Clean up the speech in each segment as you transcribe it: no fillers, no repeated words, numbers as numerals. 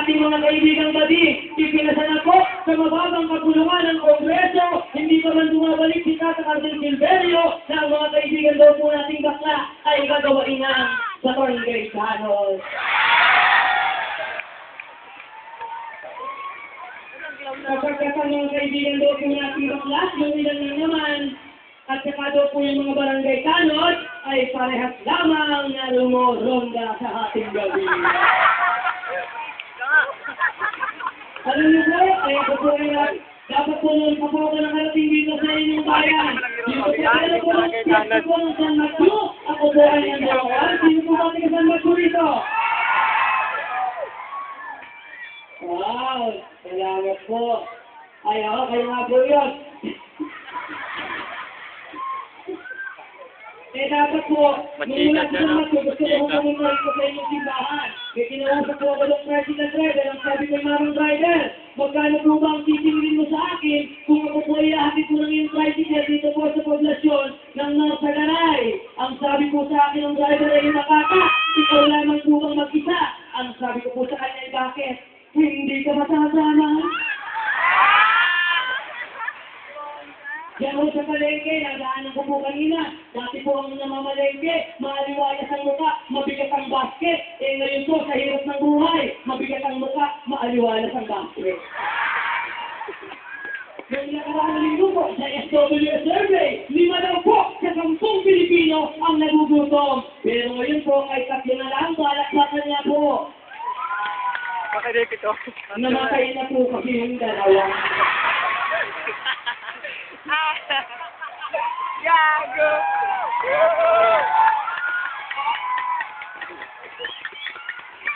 ating mga kaibigang badi, ipinasana ko sa mababang kapulungan ng Kongreso, hindi pa man bumabalik si Tata Carmen Silverio na ang mga kaibigan daw po nating bakla ay gagawain ng sa barangay Tanos. Kapag mga kaibigan daw po nating bakla, yung ilan na naman, at saka daw po yung mga barangay Tanos ay parehas lamang na lumoronda sa ating gabi. Alam niyo po, ay ako po ay dapat po nung kapag ng harating dito sa inyong bayan. Dito po ng San Matthew, ako po ay nandawan. Sino po natin ka San Matthew dito? Wow, salamat po. Ay ako, kayo nga po yun. Eh dapat po, nung San Matthew, gusto ko pumunta ko sa inyong simbahan. Kaya kinausap po ako ng President Driver, ang sabi ko Mamang Driver, magkano po ba ang titingin mo sa akin kung ako po ay ahatid ko ng iyong tricycle dito po sa poblasyon ng North Sagaray? Ang sabi po sa akin ng driver ay nakaka, ikaw lamang po bang mag-isa? Ang sabi ko po sa kanya ay bakit? Hindi ka masasama. Yan po sa palengke, nadaanan ko po kanina. Dati po ang namamalengke, maaliwayas ang muka, mabigat ang basket. Eh ngayon po, sa hirap ng buhay, mabigat ang muka, maaliwayas ang basket. Yung nakaraang linggo po, sa SWS survey, 5 daw po sa 10 Pilipino ang nagugutom. Pero ngayon po, ay 3 na lang, balakbakan niya po. Makinig ito. Namatay na po kasi yung dalawa. Gago!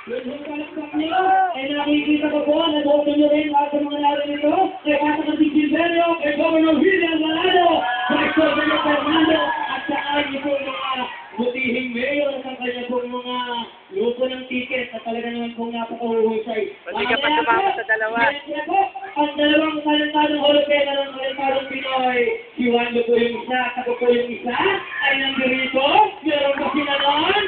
Yung kalakpak niyo, ay nakikita ko po, nag-open nyo rin lahat ng mga laro nito, kay Tata Carmen Silverio, kay Governor William Gallardo, kay Governor Fernando, at sa akin po mga butihing mayor at ang kanya po mga grupo ng ticket na talaga naman pong napakahuhusay. Hindi ka pa sumama sa dalawa. Ang dalawang kalentadong Holopena ng kalentadong Pinoy, si Wando po yung isa, ako po yung isa, ay nandito, meron ba sinanon?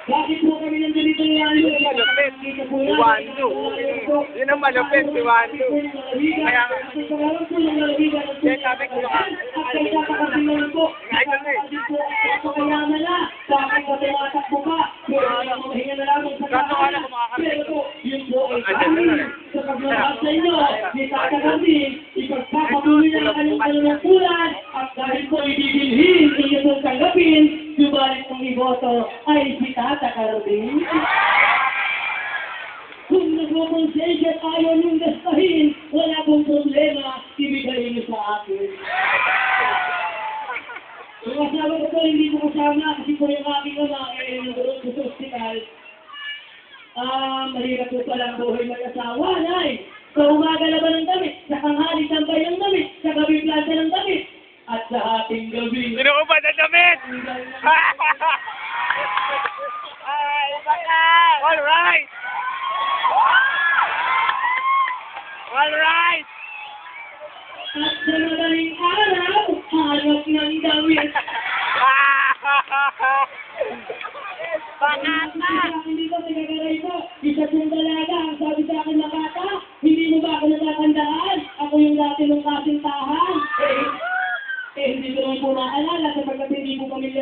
Bakit po kami nandito ni Wando? Malupit, si Wando. Yun ang malupit, si Wando. Kaya nga. Kaya sabi ko baka. At kaya kakasinan po. Kaya na, bakit ka tumatakbo ka? Pero mahinga na lamang sa kakaan. Pero po, yun po ay kami. Sa pagmamahal sa inyo, ni Tata Carmen, ipagpapatuloy na ang kanyang panunungkulan at dahil po ibibilhin, inyo pong tanggapin, subalit ang iboto ay si Tata Carmen. Kung nagmamonsensya at ayaw niyong gastahin, wala pong problema, ibigay niyo sa akin. Yung asawa ko po, hindi ko kasama kasi po yung aking ama ay nagulong sa hospital. Mahirap po pala ang buhay mag-asawa, nay. Sa umaga laban ng damit, sa tanghali sampay ng damit, sa gabi planta ng damit, at sa ating gabi. Sino ko ba na damit? Ay, baka! Alright! Alright! At sa madaling araw, hanap ng damit. Bangata! Hindi ko pinagaray ko. Isa pong dalaga, ang sabi sa akin na bata, hindi mo ba ako natatandaan? Ako yung dati ng kasintahan. Hindi ko naman po naalala sapagkat hindi po kami